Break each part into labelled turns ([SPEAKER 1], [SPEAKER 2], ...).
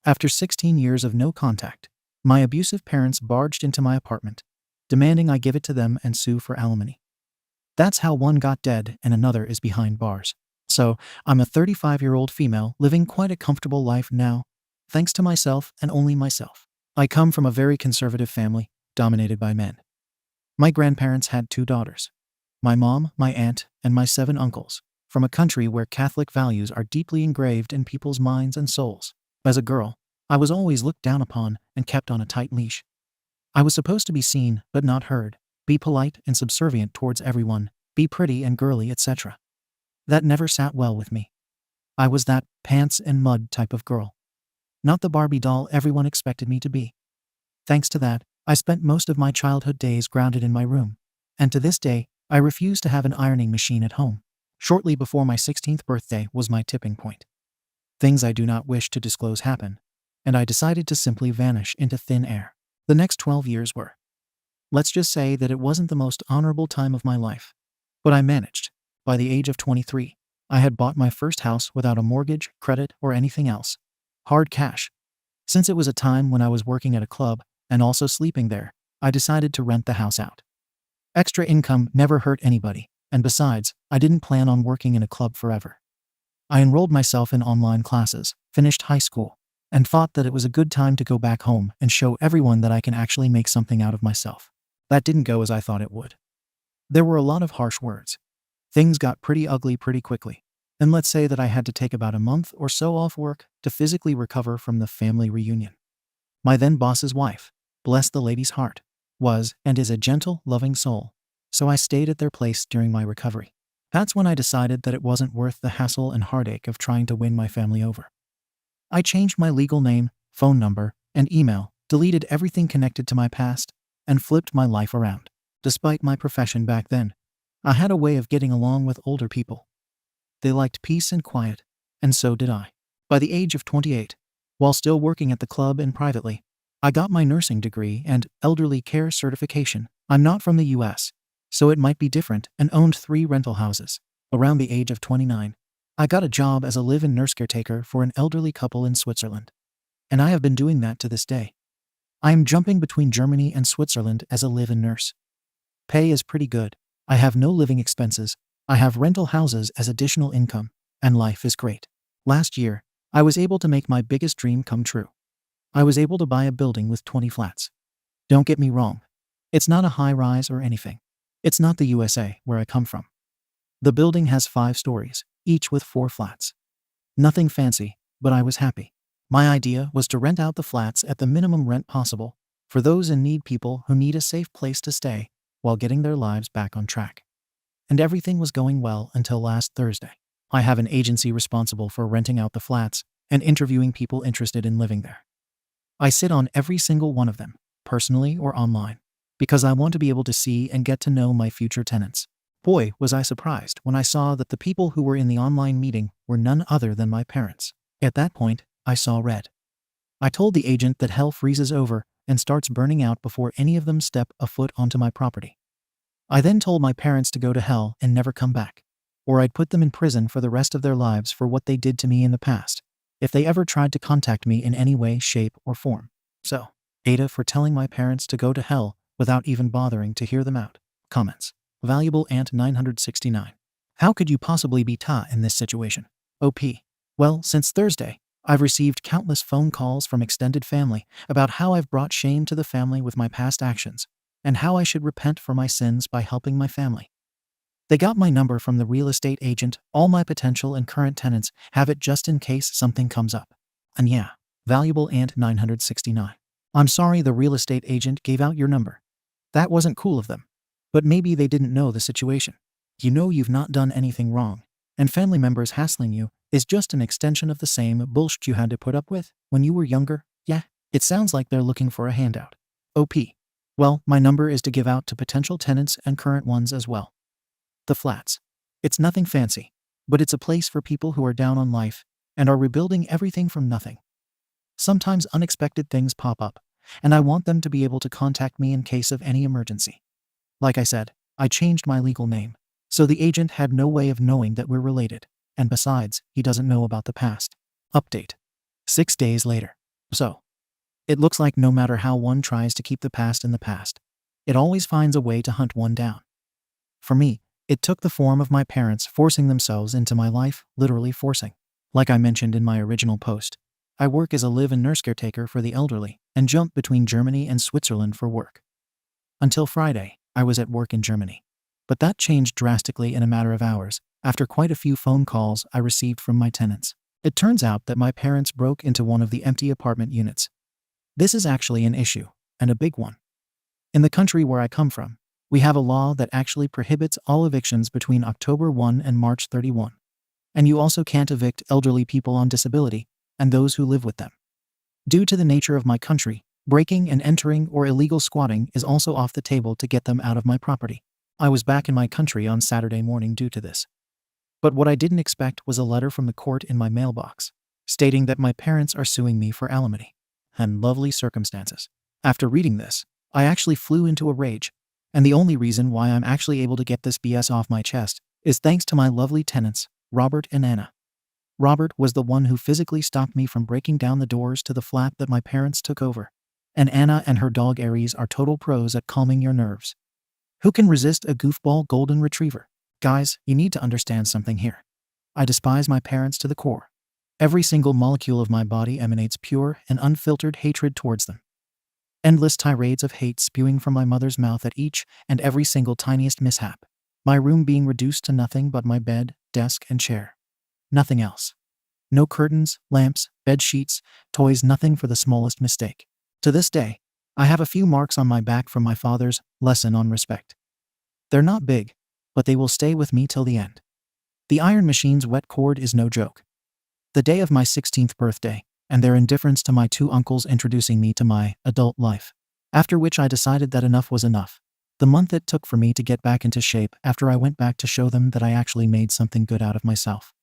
[SPEAKER 1] After 16 years of no contact, my abusive parents barged into my apartment, demanding I give it to them and sue for alimony. That's how one got dead and another is behind bars. So, I'm a 35-year-old female living quite a comfortable life now, thanks to myself and only myself. I come from a very conservative family, dominated by men. My grandparents had 2 daughters. My mom, my aunt, and my 7 uncles, from a country where Catholic values are deeply engraved in people's minds and souls. As a girl, I was always looked down upon and kept on a tight leash. I was supposed to be seen but not heard, be polite and subservient towards everyone, be pretty and girly, etc. That never sat well with me. I was that pants and mud type of girl. Not the Barbie doll everyone expected me to be. Thanks to that, I spent most of my childhood days grounded in my room. And to this day, I refuse to have an ironing machine at home. Shortly before my 16th birthday was my tipping point. Things I do not wish to disclose happened, and I decided to simply vanish into thin air. The next 12 years were. Let's just say that it wasn't the most honorable time of my life. But I managed. By the age of 23, I had bought my first house without a mortgage, credit, or anything else. Hard cash. Since it was a time when I was working at a club and also sleeping there, I decided to rent the house out. Extra income never hurt anybody, and besides, I didn't plan on working in a club forever. I enrolled myself in online classes, finished high school, and thought that it was a good time to go back home and show everyone that I can actually make something out of myself. That didn't go as I thought it would. There were a lot of harsh words. Things got pretty ugly pretty quickly, and let's say that I had to take about a month or so off work to physically recover from the family reunion. My then boss's wife, bless the lady's heart, was and is a gentle, loving soul, so I stayed at their place during my recovery. That's when I decided that it wasn't worth the hassle and heartache of trying to win my family over. I changed my legal name, phone number, and email, deleted everything connected to my past, and flipped my life around. Despite my profession back then, I had a way of getting along with older people. They liked peace and quiet, and so did I. By the age of 28, while still working at the club and privately, I got my nursing degree and elderly care certification. I'm not from the US, so it might be different, and owned 3 rental houses. Around the age of 29, I got a job as a live-in nurse caretaker for an elderly couple in Switzerland. And I have been doing that to this day. I am jumping between Germany and Switzerland as a live-in nurse. Pay is pretty good. I have no living expenses. I have rental houses as additional income, and life is great. Last year, I was able to make my biggest dream come true. I was able to buy a building with 20 flats. Don't get me wrong. It's not a high-rise or anything. It's not the USA, where I come from. The building has 5 stories, each with 4 flats. Nothing fancy, but I was happy. My idea was to rent out the flats at the minimum rent possible for those in need, people who need a safe place to stay while getting their lives back on track. And everything was going well until last Thursday. I have an agency responsible for renting out the flats and interviewing people interested in living there. I sit on every single one of them, personally or online, because I want to be able to see and get to know my future tenants. Boy, was I surprised when I saw that the people who were in the online meeting were none other than my parents. At that point, I saw red. I told the agent that hell freezes over and starts burning out before any of them step a foot onto my property. I then told my parents to go to hell and never come back, or I'd put them in prison for the rest of their lives for what they did to me in the past, if they ever tried to contact me in any way, shape, or form. So, Ada for telling my parents to go to hell without even bothering to hear them out. Comments. Valuable Ant 969. How could you possibly be Ta in this situation? OP. Well, since Thursday, I've received countless phone calls from extended family about how I've brought shame to the family with my past actions, and how I should repent for my sins by helping my family. They got my number from the real estate agent. All my potential and current tenants have it just in case something comes up. And yeah, Valuable Ant 969. I'm sorry the real estate agent gave out your number. That wasn't cool of them. But maybe they didn't know the situation. You know you've not done anything wrong, and family members hassling you is just an extension of the same bullshit you had to put up with when you were younger. Yeah, it sounds like they're looking for a handout. OP. Well, my number is to give out to potential tenants and current ones as well. The flats. It's nothing fancy, but it's a place for people who are down on life and are rebuilding everything from nothing. Sometimes unexpected things pop up, and I want them to be able to contact me in case of any emergency. Like I said, I changed my legal name, so the agent had no way of knowing that we're related, and besides, he doesn't know about the past. Update. 6 days later. So, it looks like no matter how one tries to keep the past in the past, it always finds a way to hunt one down. For me, it took the form of my parents forcing themselves into my life, literally forcing. Like I mentioned in my original post, I work as a live-in nurse caretaker for the elderly and jump between Germany and Switzerland for work. Until Friday, I was at work in Germany. But that changed drastically in a matter of hours after quite a few phone calls I received from my tenants. It turns out that my parents broke into one of the empty apartment units. This is actually an issue, and a big one. In the country where I come from, we have a law that actually prohibits all evictions between October 1 and March 31. And you also can't evict elderly people on disability and those who live with them. Due to the nature of my country, breaking and entering or illegal squatting is also off the table to get them out of my property. I was back in my country on Saturday morning due to this. But what I didn't expect was a letter from the court in my mailbox, stating that my parents are suing me for alimony. And lovely circumstances. After reading this, I actually flew into a rage, and the only reason why I'm actually able to get this BS off my chest is thanks to my lovely tenants, Robert and Anna. Robert was the one who physically stopped me from breaking down the doors to the flat that my parents took over. And Anna and her dog Aries are total pros at calming your nerves. Who can resist a goofball golden retriever? Guys, you need to understand something here. I despise my parents to the core. Every single molecule of my body emanates pure and unfiltered hatred towards them. Endless tirades of hate spewing from my mother's mouth at each and every single tiniest mishap. My room being reduced to nothing but my bed, desk, and chair. Nothing else. No curtains, lamps, bed sheets, toys, nothing for the smallest mistake. To this day, I have a few marks on my back from my father's lesson on respect. They're not big, but they will stay with me till the end. The iron machine's wet cord is no joke. The day of my 16th birthday, and their indifference to my two uncles introducing me to my adult life. After which I decided that enough was enough. The month it took for me to get back into shape after I went back to show them that I actually made something good out of myself.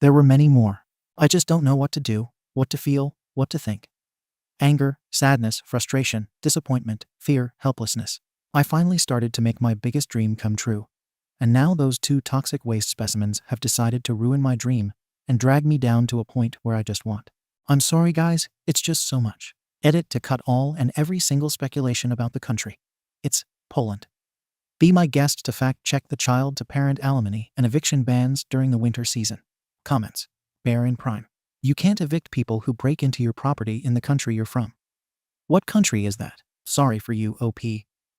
[SPEAKER 1] There were many more. I just don't know what to do, what to feel, what to think. Anger, sadness, frustration, disappointment, fear, helplessness. I finally started to make my biggest dream come true. And now those two toxic waste specimens have decided to ruin my dream and drag me down to a point where I just want. I'm sorry guys, it's just so much. Edit to cut all and every single speculation about the country. It's Poland. Be my guest to fact-check the child-to-parent alimony and eviction bans during the winter season. Comments. Bear in prime. You can't evict people who break into your property in the country you're from. What country is that? Sorry for you, OP.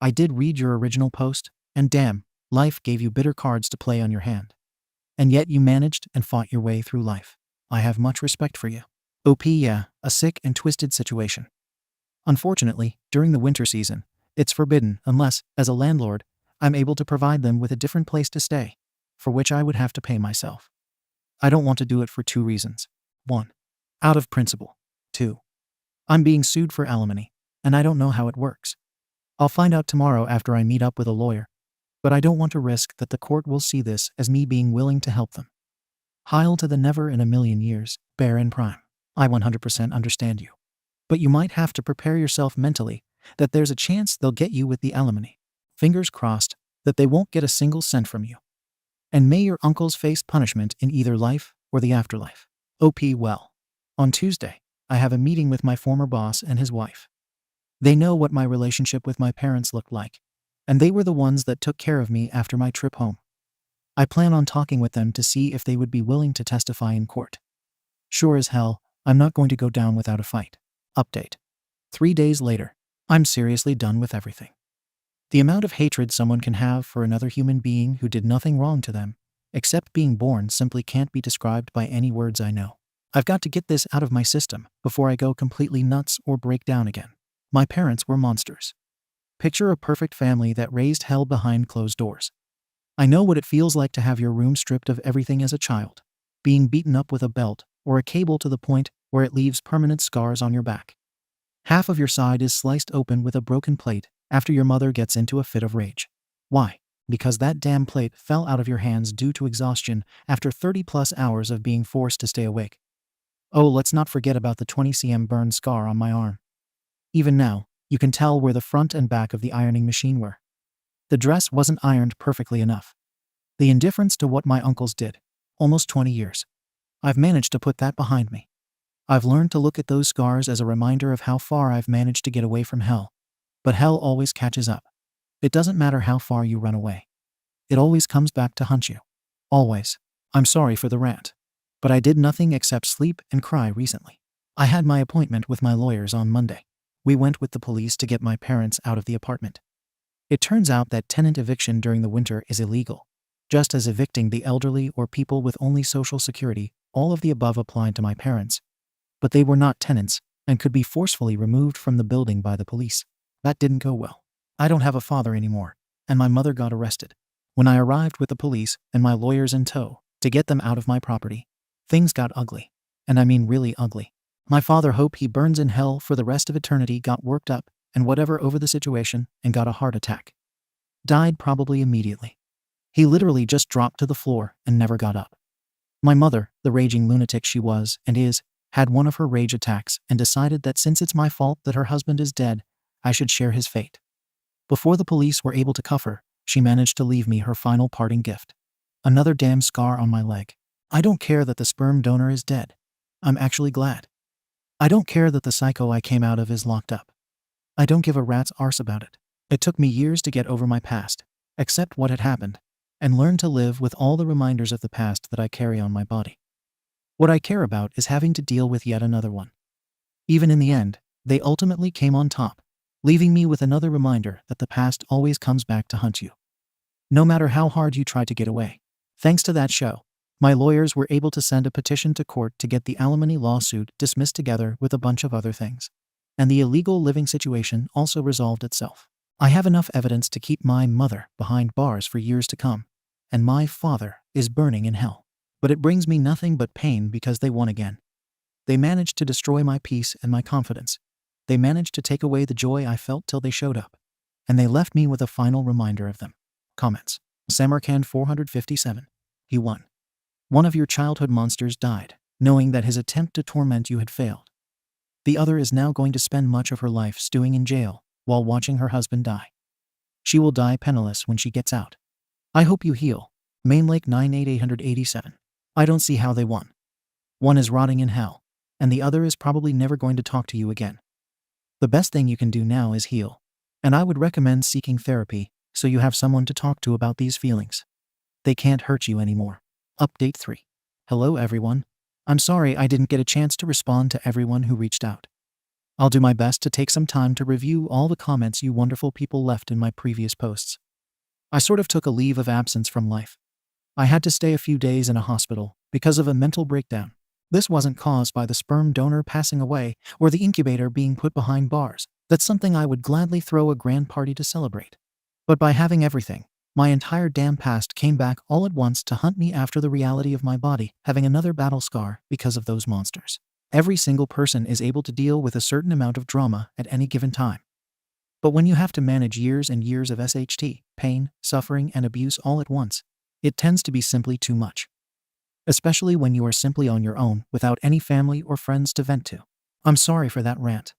[SPEAKER 1] I did read your original post, and damn, life gave you bitter cards to play on your hand. And yet you managed and fought your way through life. I have much respect for you. OP, yeah, a sick and twisted situation. Unfortunately, during the winter season, it's forbidden unless, as a landlord, I'm able to provide them with a different place to stay, for which I would have to pay myself. I don't want to do it for 2 reasons. 1. Out of principle. 2. I'm being sued for alimony, and I don't know how it works. I'll find out tomorrow after I meet up with a lawyer, but I don't want to risk that the court will see this as me being willing to help them. Heil to the never in a million years, bear in prime. I 100% understand you. But you might have to prepare yourself mentally that there's a chance they'll get you with the alimony. Fingers crossed that they won't get a single cent from you. And may your uncles face punishment in either life or the afterlife. OP, well. On Tuesday, I have a meeting with my former boss and his wife. They know what my relationship with my parents looked like, and they were the ones that took care of me after my trip home. I plan on talking with them to see if they would be willing to testify in court. Sure as hell, I'm not going to go down without a fight. Update. 3 days later, I'm seriously done with everything. The amount of hatred someone can have for another human being who did nothing wrong to them, except being born, simply can't be described by any words I know. I've got to get this out of my system before I go completely nuts or break down again. My parents were monsters. Picture a perfect family that raised hell behind closed doors. I know what it feels like to have your room stripped of everything as a child, being beaten up with a belt or a cable to the point where it leaves permanent scars on your back. Half of your side is sliced open with a broken plate after your mother gets into a fit of rage. Why? Because that damn plate fell out of your hands due to exhaustion after 30+ hours of being forced to stay awake. Oh, let's not forget about the 20 cm burn scar on my arm. Even now, you can tell where the front and back of the ironing machine were. The dress wasn't ironed perfectly enough. The indifference to what my uncles did. Almost 20 years. I've managed to put that behind me. I've learned to look at those scars as a reminder of how far I've managed to get away from hell. But hell always catches up. It doesn't matter how far you run away. It always comes back to hunt you. Always. I'm sorry for the rant. But I did nothing except sleep and cry recently. I had my appointment with my lawyers on Monday. We went with the police to get my parents out of the apartment. It turns out that tenant eviction during the winter is illegal. Just as evicting the elderly or people with only Social Security, all of the above applied to my parents. But they were not tenants and could be forcefully removed from the building by the police. That didn't go well. I don't have a father anymore, and my mother got arrested. When I arrived with the police and my lawyers in tow to get them out of my property, things got ugly. And I mean really ugly. My father, hope he burns in hell for the rest of eternity, got worked up and whatever over the situation and got a heart attack. Died probably immediately. He literally just dropped to the floor and never got up. My mother, the raging lunatic she was and is, had one of her rage attacks and decided that since it's my fault that her husband is dead, I should share his fate. Before the police were able to cuff her, she managed to leave me her final parting gift. Another damn scar on my leg. I don't care that the sperm donor is dead. I'm actually glad. I don't care that the psycho I came out of is locked up. I don't give a rat's arse about it. It took me years to get over my past, accept what had happened, and learn to live with all the reminders of the past that I carry on my body. What I care about is having to deal with yet another one. Even in the end, they ultimately came on top, leaving me with another reminder that the past always comes back to hunt you. No matter how hard you try to get away. Thanks to that show, my lawyers were able to send a petition to court to get the alimony lawsuit dismissed together with a bunch of other things. And the illegal living situation also resolved itself. I have enough evidence to keep my mother behind bars for years to come, and my father is burning in hell. But it brings me nothing but pain because they won again. They managed to destroy my peace and my confidence. They managed to take away the joy I felt till they showed up. And they left me with a final reminder of them. Comments. Samarkand 457. He won. One of your childhood monsters died, knowing that his attempt to torment you had failed. The other is now going to spend much of her life stewing in jail while watching her husband die. She will die penniless when she gets out. I hope you heal. Main Lake 98887. I don't see how they won. One is rotting in hell, and the other is probably never going to talk to you again. The best thing you can do now is heal. And I would recommend seeking therapy so you have someone to talk to about these feelings. They can't hurt you anymore. Update 3. Hello everyone. I'm sorry I didn't get a chance to respond to everyone who reached out. I'll do my best to take some time to review all the comments you wonderful people left in my previous posts. I sort of took a leave of absence from life. I had to stay a few days in a hospital because of a mental breakdown. This wasn't caused by the sperm donor passing away or the incubator being put behind bars. That's something I would gladly throw a grand party to celebrate. But by having everything, my entire damn past came back all at once to hunt me after the reality of my body having another battle scar because of those monsters. Every single person is able to deal with a certain amount of drama at any given time. But when you have to manage years and years of SHT, pain, suffering, and abuse all at once, it tends to be simply too much. Especially when you are simply on your own without any family or friends to vent to. I'm sorry for that rant.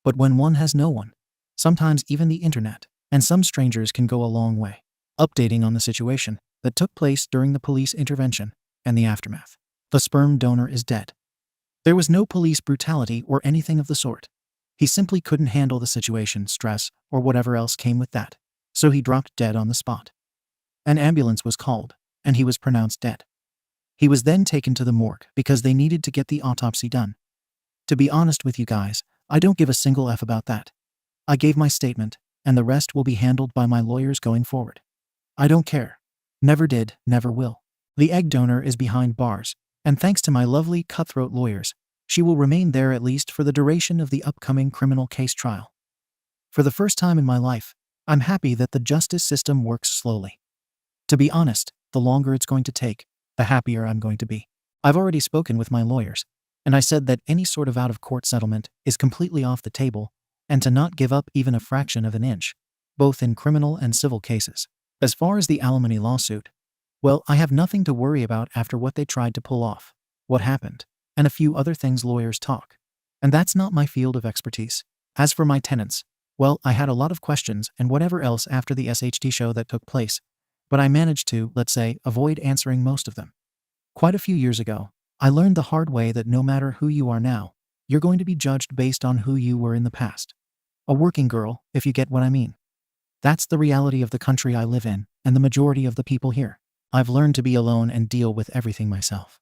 [SPEAKER 1] But when one has no one, sometimes even the internet, and some strangers can go a long way. Updating on the situation that took place during the police intervention and the aftermath. The sperm donor is dead. There was no police brutality or anything of the sort. He simply couldn't handle the situation, stress, or whatever else came with that. So he dropped dead on the spot. An ambulance was called, and he was pronounced dead. He was then taken to the morgue because they needed to get the autopsy done. To be honest with you guys, I don't give a single F about that. I gave my statement, and the rest will be handled by my lawyers going forward. I don't care. Never did, never will. The egg donor is behind bars, and thanks to my lovely cutthroat lawyers, she will remain there at least for the duration of the upcoming criminal case trial. For the first time in my life, I'm happy that the justice system works slowly. To be honest, the longer it's going to take, the happier I'm going to be. I've already spoken with my lawyers, and I said that any sort of out-of-court settlement is completely off the table, and to not give up even a fraction of an inch, both in criminal and civil cases. As far as the alimony lawsuit, well, I have nothing to worry about after what they tried to pull off, what happened, and a few other things lawyers talk. And that's not my field of expertise. As for my tenants, well, I had a lot of questions and whatever else after the SHT show that took place, but I managed to, let's say, avoid answering most of them. Quite a few years ago, I learned the hard way that no matter who you are now, You're going to be judged based on who you were in the past. A working girl, if you get what I mean. That's the reality of the country I live in, and the majority of the people here. I've learned to be alone and deal with everything myself.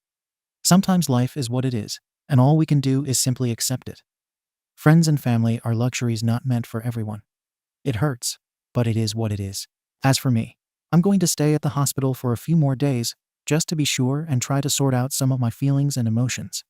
[SPEAKER 1] Sometimes life is what it is, and all we can do is simply accept it. Friends and family are luxuries not meant for everyone. It hurts, but it is what it is. As for me, I'm going to stay at the hospital for a few more days, just to be sure and try to sort out some of my feelings and emotions.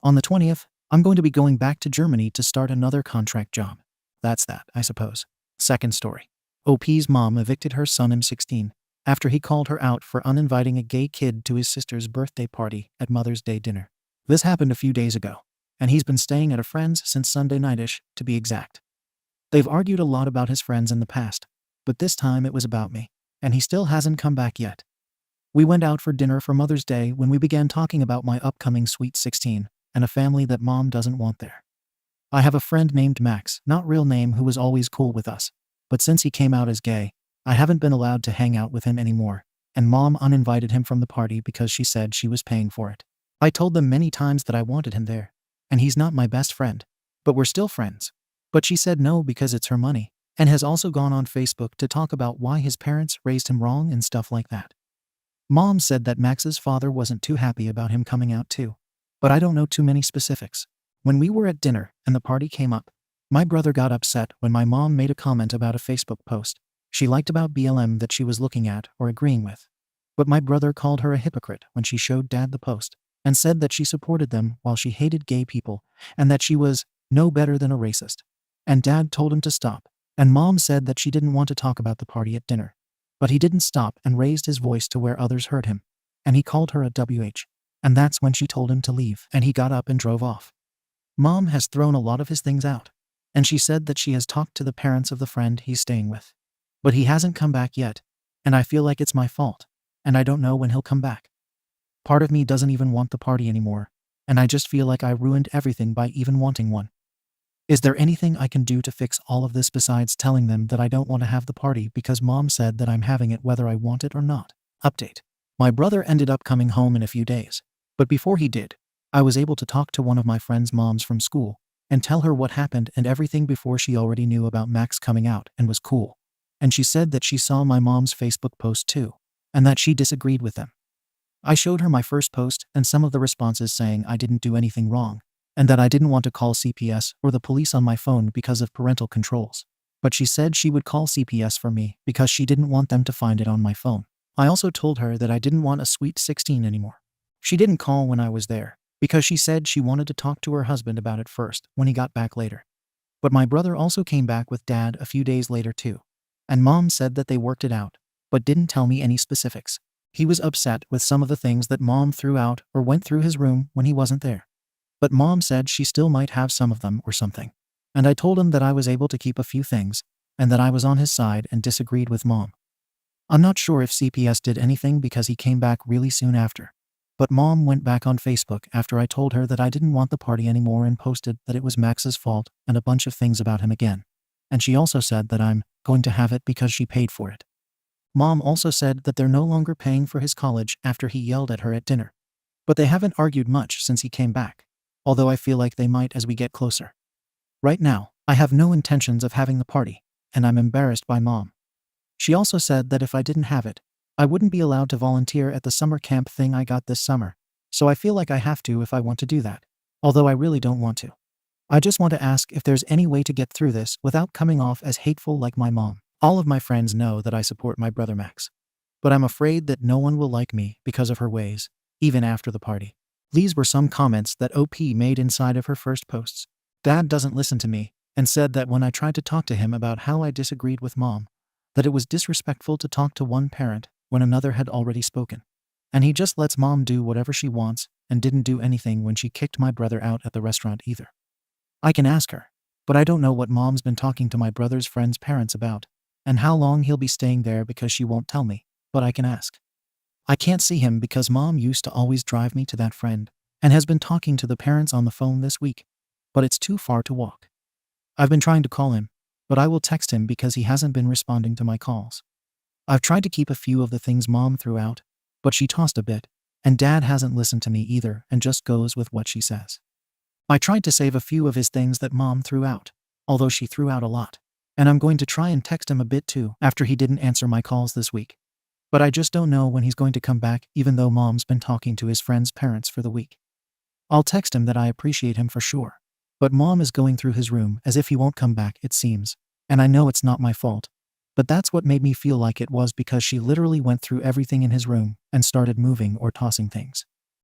[SPEAKER 1] On the 20th, I'm going to be going back to Germany to start another contract job. That's that, I suppose. Second story. OP's mom evicted her son M16 after he called her out for uninviting a gay kid to his sister's birthday party at Mother's Day dinner. This happened a few days ago, and he's been staying at a friend's since Sunday nightish, to be exact. They've argued a lot about his friends in the past, but this time it was about me, and he still hasn't come back yet. We went out for dinner for Mother's Day when we began talking about my upcoming Sweet 16 and a family that Mom doesn't want there. I have a friend named Max, not real name, who was always cool with us, but since he came out as gay, I haven't been allowed to hang out with him anymore, and Mom uninvited him from the party because she said she was paying for it. I told them many times that I wanted him there, and he's not my best friend, but we're still friends. But she said no because it's her money, and has also gone on Facebook to talk about why his parents raised him wrong and stuff like that. Mom said that Max's father wasn't too happy about him coming out too, but I don't know too many specifics. When we were at dinner and the party came up, my brother got upset when my mom made a comment about a Facebook post she liked about BLM that she was looking at or agreeing with. But my brother called her a hypocrite when she showed Dad the post and said that she supported them while she hated gay people and that she was no better than a racist. And Dad told him to stop, and Mom said that she didn't want to talk about the party at dinner. But he didn't stop and raised his voice to where others heard him, and he called her a WH. And that's when she told him to leave, and he got up and drove off. Mom has thrown a lot of his things out, and she said that she has talked to the parents of the friend he's staying with. But he hasn't come back yet, and I feel like it's my fault, and I don't know when he'll come back. Part of me doesn't even want the party anymore, and I just feel like I ruined everything by even wanting one. Is there anything I can do to fix all of this besides telling them that I don't want to have the party because Mom said that I'm having it whether I want it or not? Update. My brother ended up coming home in a few days, but before he did, I was able to talk to one of my friend's moms from school and tell her what happened and everything before she already knew about Max coming out and was cool. And she said that she saw my mom's Facebook post too, and that she disagreed with them. I showed her my first post and some of the responses saying I didn't do anything wrong, and that I didn't want to call CPS or the police on my phone because of parental controls. But she said she would call CPS for me because she didn't want them to find it on my phone. I also told her that I didn't want a Sweet 16 anymore. She didn't call when I was there because she said she wanted to talk to her husband about it first when he got back later. But my brother also came back with Dad a few days later too, and Mom said that they worked it out, but didn't tell me any specifics. He was upset with some of the things that Mom threw out or went through his room when he wasn't there. But Mom said she still might have some of them or something. And I told him that I was able to keep a few things, and that I was on his side and disagreed with Mom. I'm not sure if CPS did anything because he came back really soon after. But Mom went back on Facebook after I told her that I didn't want the party anymore and posted that it was Max's fault and a bunch of things about him again. And she also said that I'm going to have it because she paid for it. Mom also said that they're no longer paying for his college after he yelled at her at dinner. But they haven't argued much since he came back, although I feel like they might as we get closer. Right now, I have no intentions of having the party, and I'm embarrassed by Mom. She also said that if I didn't have it, I wouldn't be allowed to volunteer at the summer camp thing I got this summer, so I feel like I have to if I want to do that, although I really don't want to. I just want to ask if there's any way to get through this without coming off as hateful like my mom. All of my friends know that I support my brother Max, but I'm afraid that no one will like me because of her ways, even after the party. These were some comments that OP made inside of her first posts. Dad doesn't listen to me and said that when I tried to talk to him about how I disagreed with Mom, that it was disrespectful to talk to one parent when another had already spoken. And he just lets Mom do whatever she wants and didn't do anything when she kicked my brother out at the restaurant either. I can ask her, but I don't know what Mom's been talking to my brother's friend's parents about and how long he'll be staying there because she won't tell me, but I can ask. I can't see him because Mom used to always drive me to that friend and has been talking to the parents on the phone this week, but it's too far to walk. I've been trying to call him, but I will text him because he hasn't been responding to my calls. I've tried to keep a few of the things Mom threw out, but she tossed a bit, and Dad hasn't listened to me either and just goes with what she says. I tried to save a few of his things that Mom threw out, although she threw out a lot. And I'm going to try and text him a bit too after he didn't answer my calls this week. But I just don't know when he's going to come back, even though Mom's been talking to his friend's parents for the week. I'll text him that I appreciate him for sure. But Mom is going through his room as if he won't come back, it seems. And I know it's not my fault. But that's what made me feel like it was, because she literally went through everything in his room and started moving or tossing things.